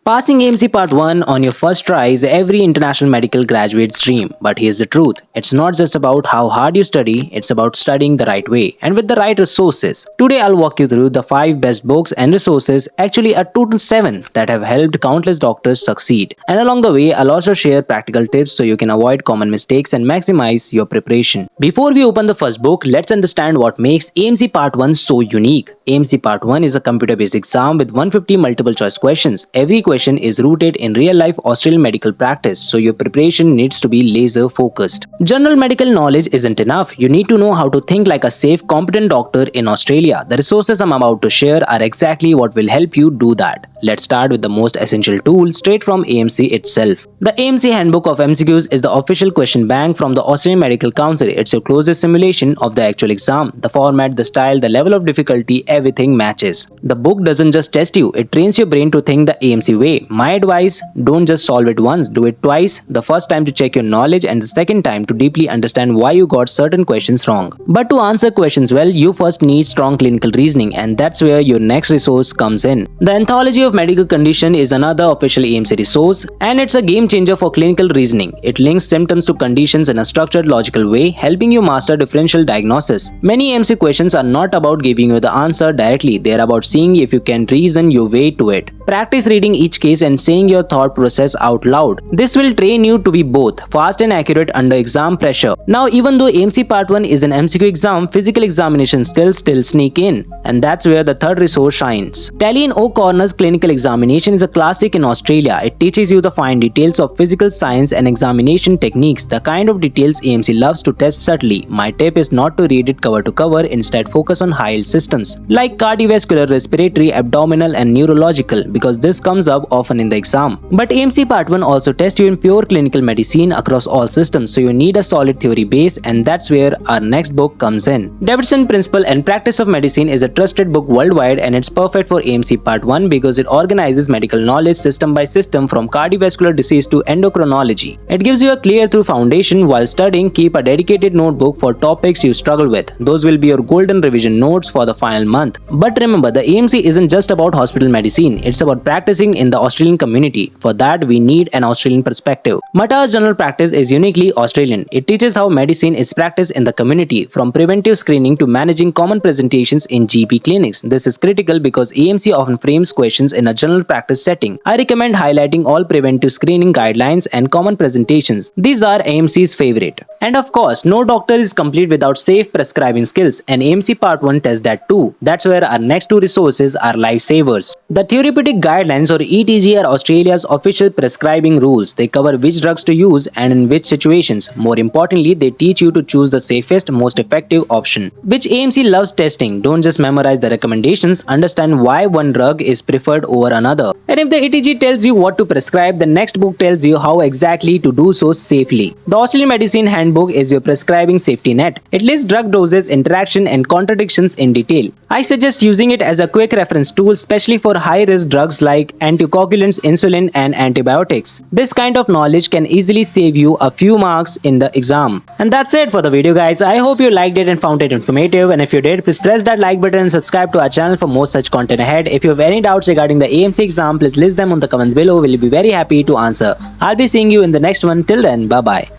Passing AMC Part 1 on your first try is every international medical graduate's dream. But here's the truth. It's not just about how hard you study, it's about studying the right way and with the right resources. Today I'll walk you through the 5 best books and resources, actually a total 7, that have helped countless doctors succeed. And along the way, I'll also share practical tips so you can avoid common mistakes and maximize your preparation. Before we open the first book, let's understand what makes AMC Part 1 so unique. AMC Part 1 is a computer-based exam with 150 multiple choice questions. Every question is rooted in real-life Australian medical practice, so your preparation needs to be laser-focused. General medical knowledge isn't enough. You need to know how to think like a safe, competent doctor in Australia. The resources I'm about to share are exactly what will help you do that. Let's start with the most essential tool straight from AMC itself. The AMC Handbook of MCQs is the official question bank from the Australian Medical Council. It's your closest simulation of the actual exam. The format, the style, the level of difficulty, everything matches. The book doesn't just test you, it trains your brain to think the AMC way. My advice, don't just solve it once, do it twice. The first time to check your knowledge and the second time to deeply understand why you got certain questions wrong. But to answer questions well, you first need strong clinical reasoning, and that's where your next resource comes in. The Anthology of Medical Condition is another official AMC resource, and it's a game changer for clinical reasoning. It links symptoms to conditions in a structured, logical way, helping you master differential diagnosis. Many AMC questions are not about giving you the answer directly, they are about seeing if you can reason your way to it. Practice reading each case and saying your thought process out loud. This will train you to be both fast and accurate under exam pressure. Now, even though AMC Part 1 is an MCQ exam, physical examination skills still sneak in, and that's where the third resource shines. Talley in O'Connor's clinical examination is a classic in Australia. It teaches you the fine details of physical science and examination techniques, the kind of details AMC loves to test subtly. My tip is not to read it cover to cover, instead focus on high-yield systems like cardiovascular, respiratory, abdominal, and neurological, because this comes up often in the exam. But AMC Part 1 also tests you in pure clinical medicine across all systems, so you need a solid theory base, and that's where our next book comes in. Davidson Principle and Practice of Medicine is a trusted book worldwide, and it's perfect for AMC Part 1 because it organizes medical knowledge system by system from cardiovascular disease to endocrinology. It gives you a clear through foundation. While studying, keep a dedicated notebook for topics you struggle with. Those will be your golden revision notes for the final month. But remember, the AMC isn't just about hospital medicine, it's about practicing in the Australian community. For that, we need an Australian perspective. Murtagh's general practice is uniquely Australian. It teaches how medicine is practiced in the community, from preventive screening to managing common presentations in GP clinics. This is critical because AMC often frames questions in a general practice setting. I recommend highlighting all preventive screening guidelines and common presentations. These are AMC's favorite. And of course, no doctor is complete without safe prescribing skills, and AMC Part 1 tests that too. That's where our next 2 resources are lifesavers. The Therapeutic Guidelines, or ETG, are Australia's official prescribing rules. They cover which drugs to use and in which situations. More importantly, they teach you to choose the safest, most effective option, which AMC loves testing. Don't just memorize the recommendations, understand why one drug is preferred over another. And if the ETG tells you what to prescribe, the next book tells you how exactly to do so safely. The Australian Medicine Handbook is your prescribing safety net. It lists drug doses, interaction, and contradictions in detail. I suggest using it as a quick reference tool, especially for high-risk drugs like anticoagulants, insulin, and antibiotics. This kind of knowledge can easily save you a few marks in the exam. And that's it for the video, guys. I hope you liked it and found it informative, and if you did, please press that like button and subscribe to our channel for more such content ahead. If you have any doubts regarding the AMC exam, please list them on the comments below. We'll be very happy to answer. I'll be seeing you in the next one. Till then, bye bye.